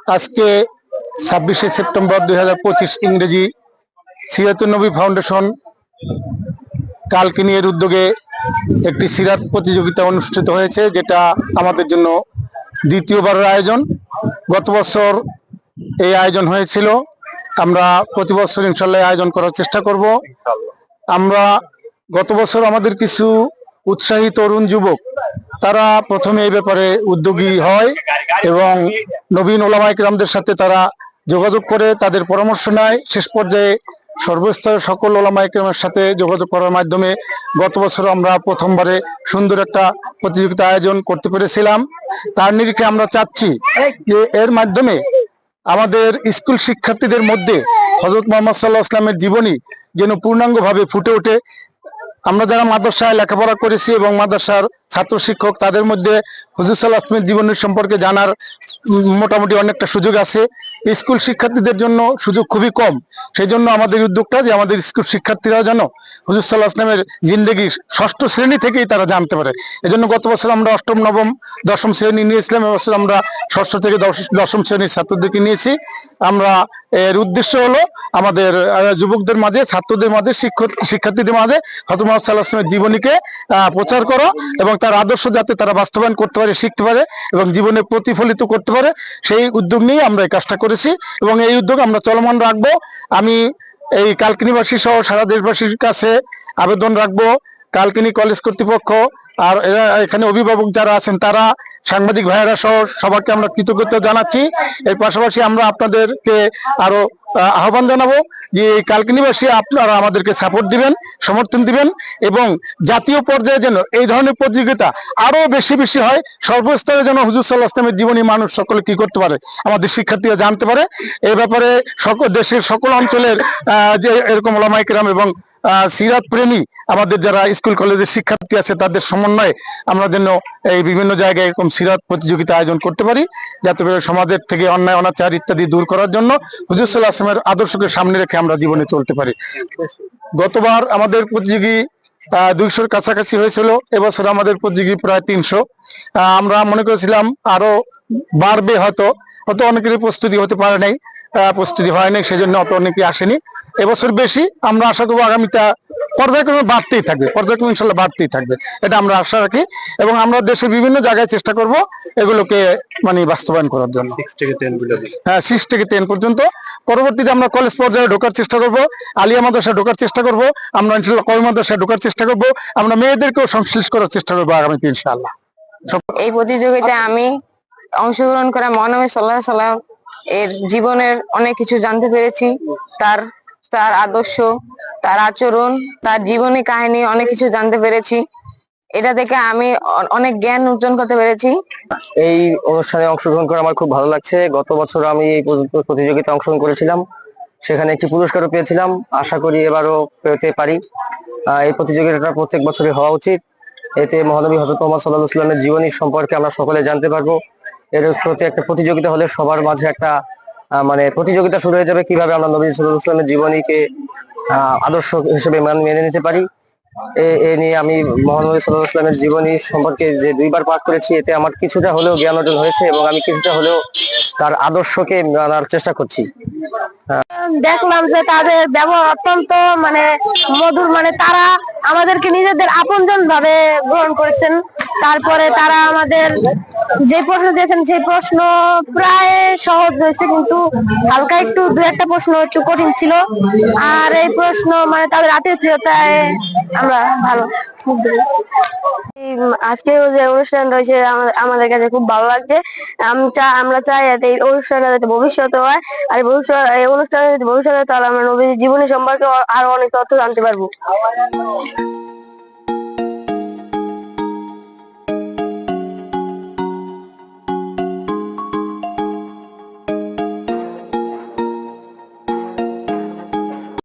আজকে 26শে সেপ্টেম্বর 2025 ইংরেজি সিরাতুন নবী ফাউন্ডেশন কালকিনির উদ্যোগে একটি সিরাত প্রতিযোগিতা অনুষ্ঠিত হয়েছে, যেটা আমাদের জন্য দ্বিতীয়বারের আয়োজন। গত বছর এই আয়োজন হয়েছিল, আমরা প্রতি বছর ইনশাল্লাহ আয়োজন করার চেষ্টা করব। আমরা গত বছর আমাদের কিছু উৎসাহী তরুণ যুবক তারা প্রথমে এই ব্যাপারে উদ্যোগী হয় এবং নবীন ওলামায়ে কেরামদের সাথে তারা যোগাযোগ করে তাদের পরামর্শ নেয়। শেষ পর্যায়ে সর্বস্তরের সকল ওলামায়ে কেরামের সাথে যোগাযোগ করার মাধ্যমে গত বছর আমরা প্রথমবারে সুন্দর একটা প্রতিযোগিতা আয়োজন করতে পেরেছিলাম। তার নিরিখে আমরা চাচ্ছি যে এর মাধ্যমে আমাদের স্কুল শিক্ষার্থীদের মধ্যে হযরত মুহাম্মদ সাল্লাল্লাহু আলাইহি ওয়াসাল্লামের জীবনী যেন পূর্ণাঙ্গভাবে ফুটে ওঠে। আমরা যারা মাদ্রাসায় লেখাপড়া করেছি এবং মাদ্রাসার ছাত্র শিক্ষক, তাদের মধ্যে হুজুর সাল্লাল্লাহু আলাইহি ওয়াসাল্লামের জীবনের সম্পর্কে জানার মোটামুটি অনেকটা সুযোগ আছে। স্কুল শিক্ষার্থীদের জন্য সুযোগ খুবই কম। সেই জন্য আমাদের উদ্যোগটা যে আমাদের স্কুল শিক্ষার্থীরাও যেন হুজুর সাল্লাল্লাহু আলাইহি ওয়াসাল্লামের জিন্দেগি ষষ্ঠ শ্রেণী থেকেই তারা জানতে পারে। এজন্য গত বছর আমরা অষ্টম, নবম, দশম শ্রেণী নিয়েছিলাম। এবছর আমরা ষষ্ঠ থেকে দশম শ্রেণীর ছাত্রদেরকে নিয়েছি। আমরা এর উদ্দেশ্য হলো আমাদের যুবকদের মাঝে, ছাত্রদের মাঝে, শিক্ষার্থীদের মাঝে হযরত মুহাম্মদ সাল্লাল্লাহু আলাইহি ওয়াসাল্লামের জীবনীকে প্রচার করা এবং তার আদর্শ যাতে তারা বাস্তবায়ন করতে পারে, শিখতে পারে এবং জীবনে প্রতিফলিত করতে পারে, সেই উদ্যোগ নিয়ে আমরা এই কাজটা করেছি এবং এই উদ্যোগ আমরা চলমান রাখবো। আমি এই কালকিনিবাসী সহ সারা দেশবাসীর কাছে আবেদন রাখবো, কালকিনি কলেজ কর্তৃপক্ষ আর এরা এখানে অভিভাবক যারা আছেন, তারা, সাংবাদিক ভাইয়েরা সহ সবাইকে আমরা কৃতজ্ঞতা জানাচ্ছি। এর পাশাপাশি আমরা আপনাদেরকে আরো আহ্বান জানাবো যে কালকিনিবাসী আপনারা আমাদেরকে সাপোর্ট দিবেন, সমর্থন দিবেন এবং জাতীয় পর্যায়ে যেন এই ধরনের প্রতিযোগিতা আরো বেশি বেশি হয়। সর্বস্তরে যেন হুজুর সাল্লাল্লাহু আলাইহি ওয়াসাল্লামের জীবনী মানুষ সকলে কি করতে পারে, আমাদের শিক্ষার্থীরা জানতে পারে। এই ব্যাপারে সকল দেশের সকল অঞ্চলের যে এরকম ওলামায়ে কেরাম এবং সিরাত প্রেমী আমাদের যারা স্কুল কলেজের শিক্ষার্থী আছে, তাদের সমন্বয়ে আমরা যেন এই বিভিন্ন জায়গায় এরকম সিরাত প্রতিযোগিতা আয়োজন করতে পারি, যাতে করে সমাজের থেকে অন্যায়, অনাচার ইত্যাদি দূর করার জন্য হুজুর সাল্লাল্লাহু আলাইহি ওয়াসাল্লামের আদর্শকে সামনে রেখে আমরা জীবনে চলতে পারি। গতবার আমাদের প্রতিযোগী 200-র কাছাকাছি হয়েছিল, এবছর আমাদের প্রতিযোগী প্রায় 300। আমরা মনে করেছিলাম আরো বাড়বে, হয়তো অনেকেরই প্রস্তুতি হতে পারে নাই, প্রস্তুতি হয় নাই, সেজন্য অত অনেকে আসেনি। এবছর বেশি, আমরা আশা করবো আগামীটা পর্যায়ক্রমে বাড়তেই থাকবে, পর্যায়ক্রমে ইনশাল্লাহ বাড়তেই থাকবে, এটা আমরা আশা রাখি এবং আমরা দেশের বিভিন্ন জায়গায় চেষ্টা করব এগুলোকে মানে বাস্তবায়ন করার জন্য। 6 থেকে 10 পর্যন্ত। পরবর্তীতে আমরা কলেজ পর্যায়ে ঢোকার চেষ্টা করব, আলিয়া মাদ্রাসায় ঢোকার চেষ্টা করব, আমরা ইনশাল্লাহ কওমি মাদ্রাসায় ঢোকার চেষ্টা করব, আমরা মেয়েদেরকেও সংশ্লিষ্ট করার চেষ্টা করবো আগামীতে ইনশাআল্লাহ। এই প্রতিযোগিতায় আমি অংশগ্রহণ করা মহানবী সাল্লাল্লাহু আলাইহি ওয়াসাল্লাম এর জীবনের অনেক কিছু জানতে পেরেছি। তার আদর্শ, তার আচরণ, তার জীবনী কাহিনী অনেক কিছু জানতে পেরেছি। এটা থেকে আমি অনেক জ্ঞান অর্জন করতে পেরেছি। এই অনুষ্ঠানে অংশগ্রহণ করে আমার খুব ভালো লাগছে। গত বছর আমি এই প্রতিযোগিতায় অংশগ্রহণ করেছিলাম, সেখানে একটি পুরস্কারও পেয়েছিলাম। আশা করি এবারও পেতে পারি। এই প্রতিযোগিতাটা প্রত্যেক বছরই হওয়া উচিত। এতে মহানবী হযরত মুহাম্মদ সাল্লাল্লাহু আলাইহি ওয়াসাল্লামের জীবনী সম্পর্কে আমরা সকলে জানতে পারবো। এর প্রতি একটা প্রতিযোগিতা হলে সবার মাঝে একটা মানে প্রতিযোগিতা শুরু হয়ে যাবে, কিভাবে আমরা নবী সাল্লাল্লাহু আলাইহি ওয়াসাল্লামের জীবনীকে আদর্শ হিসেবে মেনে নিতে পারি। এ নিয়ে আমি মহানবী সাল্লাল্লাহু আলাইহি ওয়াসাল্লামের জীবনী সম্পর্কে যে 2বার পাঠ করেছি, এতে আমার কিছুটা হলেও জ্ঞান অর্জন হয়েছে এবং আমি কিছুটা হলেও তার আদর্শকে মানার চেষ্টা করছি। দেখলাম যে তাদের ব্যবহার অত্যন্ত মধুর, তারা আমাদেরকে নিজেদের আপনজন ভাবে গ্রহণ করেছেন। তারপরে তারা আমাদের যে প্রশ্ন দিয়েছেন সেই প্রশ্ন প্রায় সহজ হয়েছে, কিন্তু হালকা একটু 2-1টা প্রশ্ন একটু কঠিন ছিল। আর এই প্রশ্ন তাদের আতিথেয়তায় আমরা ভালো। আজকে যে অনুষ্ঠান রয়েছে আমাদের কাছে খুব ভালো লাগছে। আমরা চাই এই অনুষ্ঠানটা যাতে ভবিষ্যতে হয়, আর এই অনুষ্ঠানে যদি ভবিষ্যতে, তাহলে আমরা নবীর জীবনী সম্পর্কে আরো অনেক তথ্য জানতে পারবো।